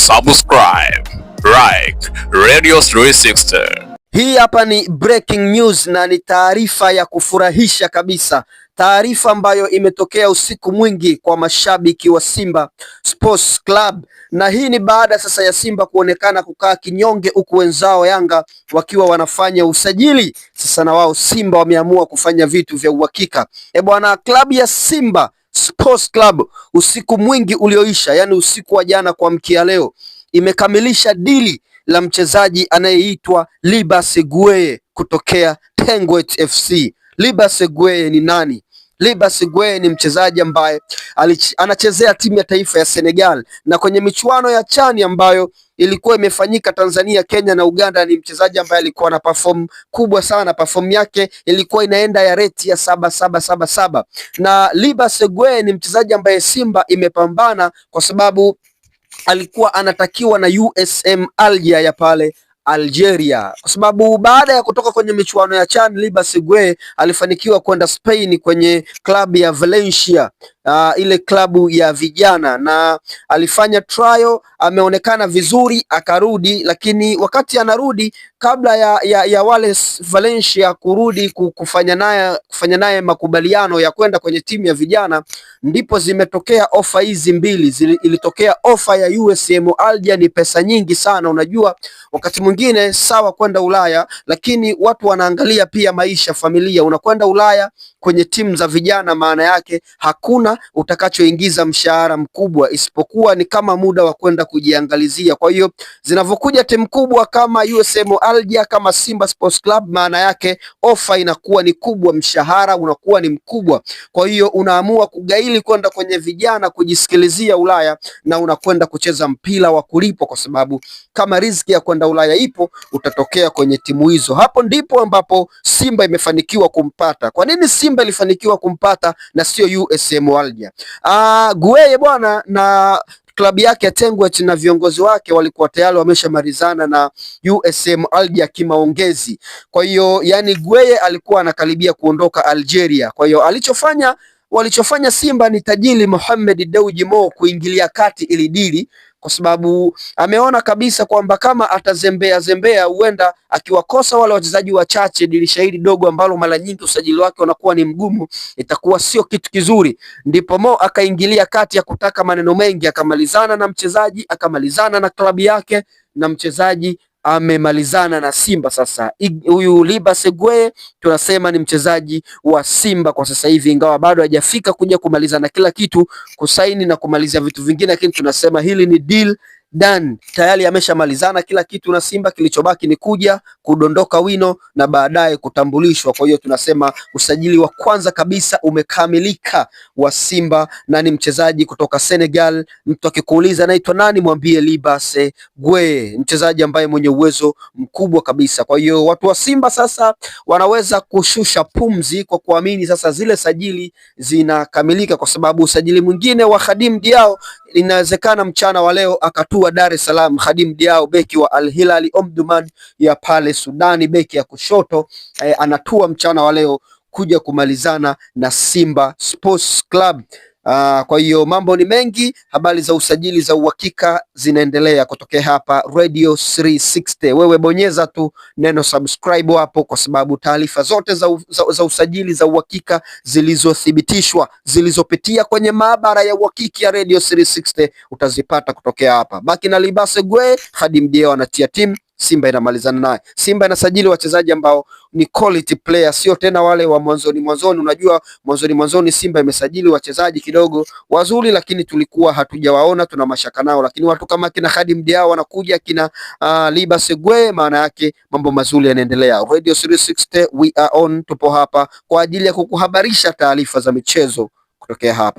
subscribe, like Radio 360. Hii hapa ni breaking news na ni taarifa ya kufurahisha kabisa. Taarifa ambayo imetokea usiku mwingi kwa mashabiki wa Simba Sports Club, na hii ni baada sasa ya Simba kuonekana kukaa kinyonge huku wenzao Yanga wakiwa wanafanya usajili. Sasa na wao Simba wameamua kufanya vitu vya uhakika. Bwana, klabu ya Simba Sports Club usiku mwingi ulioisha, yani usiku wa jana kuamkia leo, imekamilisha dili la mchezaji anayeitwa Libase Gueye kutokea Tenguet FC. Libase Gueye ni nani? Libase Gueye ni mchezaji ambaye anachezea timu ya taifa ya Senegal, na kwenye michuano ya CHAN ambayo ilikuwa imefanyika Tanzania, Kenya na Uganda, ni mchezaji ambaye alikuwa na perform kubwa sana. Perform yake ilikuwa inaenda ya rate ya 7777, na Libase Gueye ni mchezaji ambaye Simba imepambana kwa sababu alikuwa anatakiwa na USM Alger ya pale Algeria, kwa sababu baada ya kutoka kwenye michuano ya CHAN, Libase Gueye alifanikiwa kwenda Spain kwenye klabu ya Valencia, ile klabu ya vijana, na alifanya trial, ameonekana vizuri, akarudi. Lakini wakati anarudi, kabla ya wale Valencia kurudi kufanya naye makubaliano ya kwenda kwenye timu ya vijana, ndipo zimetokea ofa hizi mbili. Ilitokea ofa ya USM Alger, ni pesa nyingi sana. Unajua wakati mwingine sawa kwenda Ulaya, lakini watu wanaangalia pia maisha, familia. Unakwenda Ulaya kwenye timu za vijana, maana yake hakuna utakachoingiza mshahara mkubwa, isipokuwa ni kama muda wa kwenda kujiangalizia. Kwa hiyo zinavyokuja timu kubwa kama USM Alger, kama Simba Sports Club, maana yake ofa inakuwa ni kubwa, mshahara unakuwa ni mkubwa. Kwa hiyo unaamua kugaili kwenda kwenye vijana kujisikilizia Ulaya, na unakwenda kucheza mpira wa kulipwa, kwa sababu kama riziki ya kwenda Ulaya ipo, utatokea kwenye timu hizo. Hapo ndipo ambapo Simba imefanikiwa kumpata. Kwa nini Simba ilifanikiwa kumpata na sio USM Alger? Gueye bwana, na klabu yake ya Tenguet na viongozi wake walikuwa tayari wameshamalizana na USM Alger kimaongezi. Kwa hiyo yani Gueye alikuwa anakaribia kuondoka Algeria. Kwa hiyo walichofanya Simba ni tajiri Mohamed Dewji Mo kuingilia kati ili dili, kwa sababu ameona kabisa kwamba kama atazembea huenda akiwakosa wale wachezaji wachache, dirisha hili dogo ambalo mara nyingi usajili wake unakuwa ni mgumu, itakuwa sio kitu kizuri. Ndipo Mo akaingilia kati ya kutaka maneno mengi, akamalizana na mchezaji, akamalizana na klabu yake, na mchezaji amemalizana na Simba. Sasa huyu Libase Gueye tunasema ni mchezaji wa Simba kwa sasa hivi, ingawa bado hajafika kuja kumalizana kila kitu, kusaini na kumalizia vitu vingine, lakini tunasema hili ni deal done. Tayari ameshamalizana kila kitu na Simba, kilichobaki ni kuja kudondoka wino na baadaye kutambulishwa. Kwa hiyo tunasema usajili wa kwanza kabisa umekamilika wa Simba, na ni mchezaji kutoka Senegal. Mtu akikuuliza anaitwa nani, mwambie Libase Gueye, mchezaji ambaye mwenye uwezo mkubwa kabisa. Kwa hiyo watu wa Simba sasa wanaweza kushusha pumzi kwa kuamini sasa zile sajili zinakamilika, kwa sababu usajili mwingine wa Khadim Diao inawezekana mchana wa leo akatua Dar es Salaam. Khadim Diao, beki wa Al Hilal Omdurman ya pale Sudani, beki ya kushoto, anatua mchana wa leo kuja kumalizana na Simba Sports Club. Kwa hiyo mambo ni mengi, habari za usajili za uhakika zinaendelea kutokea hapa Radio 360. Wewe bonyeza tu neno subscribe hapo, kwa sababu taarifa zote za usajili za uhakika zilizothibitishwa, zilizopitia kwenye maabara ya uhakiki ya Radio 360 utazipata kutokea hapa. Baki na Libase Gueye, Khadim Diao anatia timu, Simba inamalizana naye. Simba inasajili wachezaji ambao ni quality player, sio tena wale wa mwanzoni. Unajua mwanzoni Simba imesajili wachezaji kidogo wazuri, lakini tulikuwa hatujawaona, tuna mashaka nao. Lakini watu kama kina Khadim Diao wanakuja, kina Libase Gueye, maana yake mambo mazuri yanaendelea. Radio 360 we are on, tupo hapa kwa ajili ya kukuhabarisha taarifa za michezo kutokea hapa.